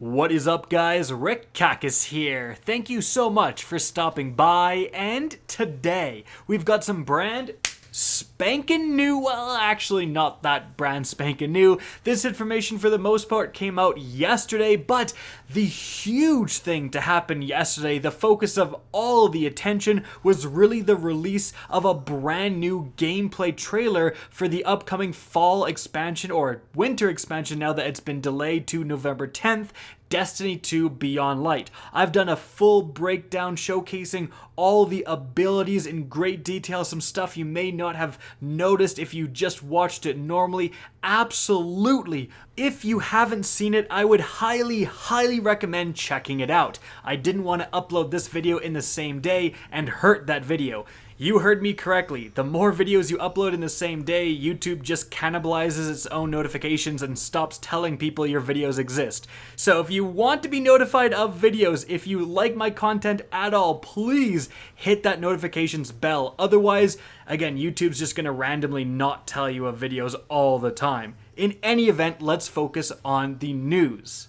What is up, guys? Rick Kackis here. Thank you so much for stopping by, and today we've got some brand spanking new, well, actually not that brand spanking new. This information for the most part came out yesterday, but the huge thing to happen yesterday, the focus of all the attention, was really the release of a brand new gameplay trailer for the upcoming fall expansion, or winter expansion now that it's been delayed to November 10th, Destiny 2 Beyond Light. I've done a full breakdown showcasing all the abilities in great detail, some stuff you may not have noticed if you just watched it normally. Absolutely. If you haven't seen it, I would highly recommend checking it out. I didn't want to upload this video in the same day and hurt that video. You heard me correctly. The more videos you upload in the same day, YouTube just cannibalizes its own notifications and stops telling people your videos exist. So if you want to be notified of videos, if you like my content at all, please hit that notifications bell. Otherwise, again, YouTube's just going to randomly not tell you of videos all the time. In any event, let's focus on the news.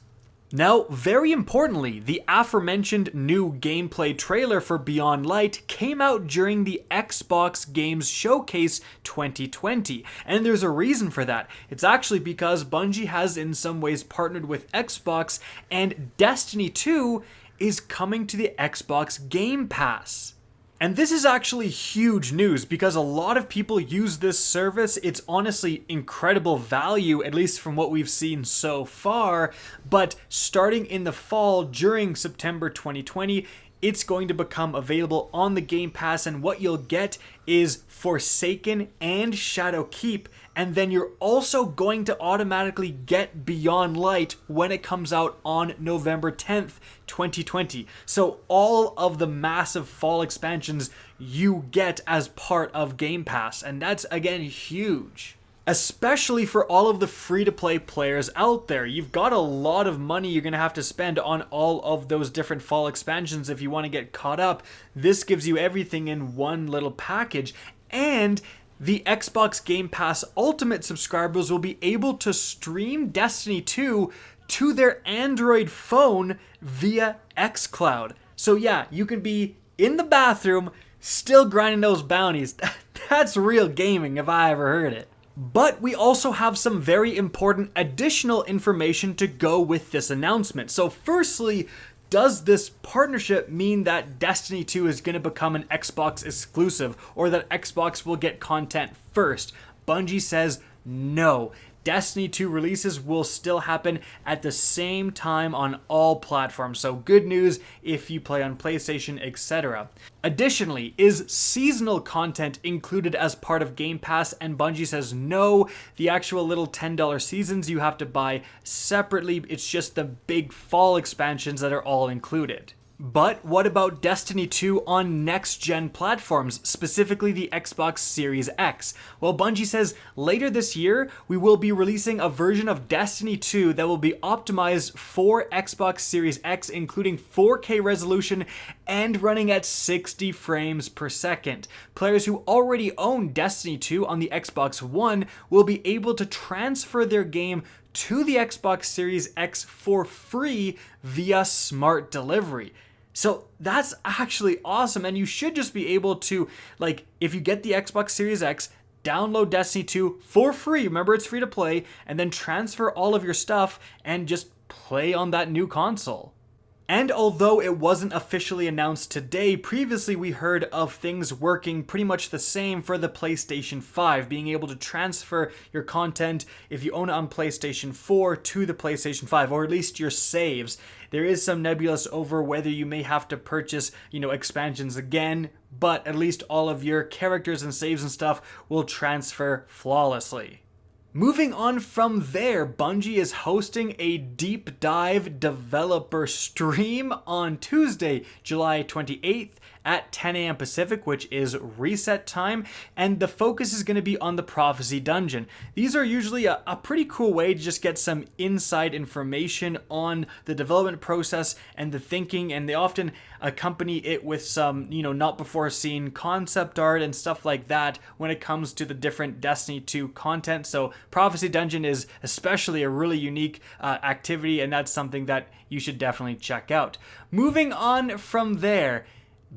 Now, very importantly, the aforementioned new gameplay trailer for Beyond Light came out during the Xbox Games Showcase 2020, and there's a reason for that. It's actually because Bungie has in some ways partnered with Xbox, and Destiny 2 is coming to the Xbox Game Pass. And this is actually huge news because a lot of people use this service. It's honestly incredible value, at least from what we've seen so far. But starting in the fall, during September 2020, it's going to become available on the Game Pass, and what you'll get is Forsaken and Shadowkeep, and then you're also going to automatically get Beyond Light when it comes out on November 10th, 2020. So all of the massive fall expansions you get as part of Game Pass, and that's again huge. Especially for all of the free-to-play players out there. You've got a lot of money you're going to have to spend on all of those different fall expansions if you want to get caught up. This gives you everything in one little package, and the Xbox Game Pass Ultimate subscribers will be able to stream Destiny 2 to their Android phone via xCloud. So yeah, you can be in the bathroom still grinding those bounties. That's real gaming if I ever heard it. But we also have some very important additional information to go with this announcement. So firstly, does this partnership mean that Destiny 2 is going to become an Xbox exclusive, or that Xbox will get content first? Bungie says no. Destiny 2 releases will still happen at the same time on all platforms, so good news if you play on PlayStation, etc. Additionally, is seasonal content included as part of Game Pass? And Bungie says no. The actual little $10 seasons you have to buy separately. It's just the big fall expansions that are all included. But what about Destiny 2 on next-gen platforms, specifically the Xbox Series X? Well, Bungie says later this year, we will be releasing a version of Destiny 2 that will be optimized for Xbox Series X, including 4K resolution and running at 60 frames per second. Players who already own Destiny 2 on the Xbox One will be able to transfer their game to the Xbox Series X for free via smart delivery. So that's actually awesome, and you should just be able to, like, if you get the Xbox Series X, download Destiny 2 for free, remember it's free to play, and then transfer all of your stuff and just play on that new console. And although it wasn't officially announced today, previously we heard of things working pretty much the same for the PlayStation 5, being able to transfer your content if you own it on PlayStation 4 to the PlayStation 5, or at least your saves. There is some nebulous over whether you may have to purchase, expansions again, but at least all of your characters and saves and stuff will transfer flawlessly. Moving on from there, Bungie is hosting a deep dive developer stream on Tuesday, July 28th at 10 a.m. Pacific, which is reset time, and the focus is going to be on the Prophecy Dungeon. These are usually a pretty cool way to just get some inside information on the development process and the thinking, and they often accompany it with some, not before seen concept art and stuff like that when it comes to the different Destiny 2 content. So Prophecy Dungeon is especially a really unique activity, and that's something that you should definitely check out. Moving on from there,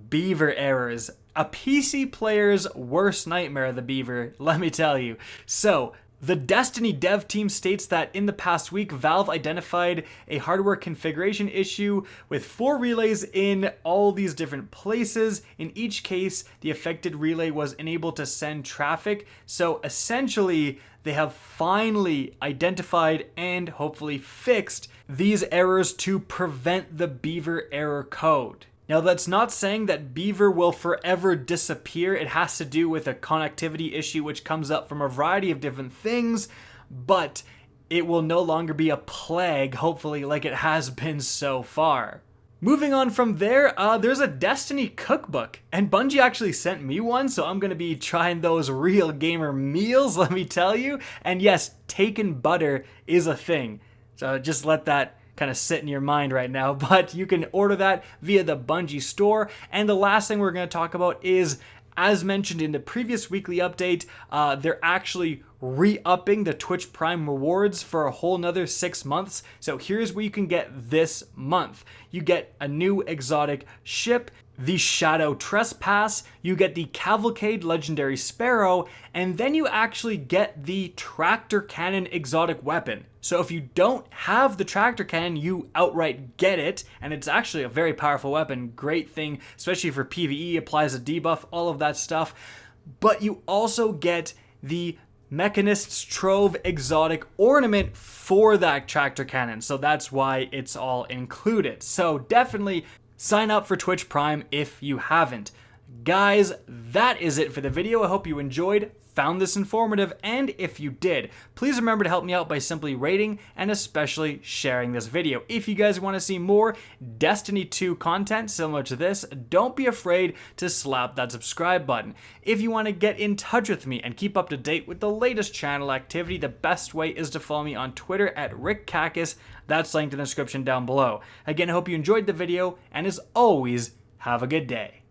Beaver Errors. A PC player's worst nightmare, the Beaver, let me tell you. So, the Destiny dev team states that in the past week, Valve identified a hardware configuration issue with 4 relays in all these different places. In each case, the affected relay was unable to send traffic. So essentially, they have finally identified and hopefully fixed these errors to prevent the Beaver error code. Now, that's not saying that Beaver will forever disappear. It has to do with a connectivity issue which comes up from a variety of different things, but it will no longer be a plague, hopefully, like it has been so far. Moving on from there, there's a Destiny cookbook, and Bungie actually sent me one, so I'm going to be trying those real gamer meals, let me tell you. And yes, taken butter is a thing, so just let that kind of sit in your mind right now, but you can order that via the Bungie store. And the last thing we're going to talk about is, as mentioned in the previous weekly update, they're actually re-upping the Twitch Prime rewards for a whole nother 6 months. So here's what you can get this month. You get a new exotic ship, the Shadow Trespass, you get the Cavalcade Legendary Sparrow, and then you actually get the Tractor Cannon exotic weapon. So if you don't have the Tractor Cannon, you outright get it, and it's actually a very powerful weapon, great thing, especially for PvE, applies a debuff, all of that stuff. But you also get the Mechanist's Trove exotic ornament for that Tractor Cannon, so that's why it's all included. So definitely sign up for Twitch Prime if you haven't. Guys, that is it for the video. I hope you enjoyed, found this informative, and if you did, please remember to help me out by simply rating and especially sharing this video. If you guys want to see more Destiny 2 content similar to this, don't be afraid to slap that subscribe button. If you want to get in touch with me and keep up to date with the latest channel activity, the best way is to follow me on Twitter at RickKackis. That's linked in the description down below. Again, I hope you enjoyed the video, and as always, have a good day.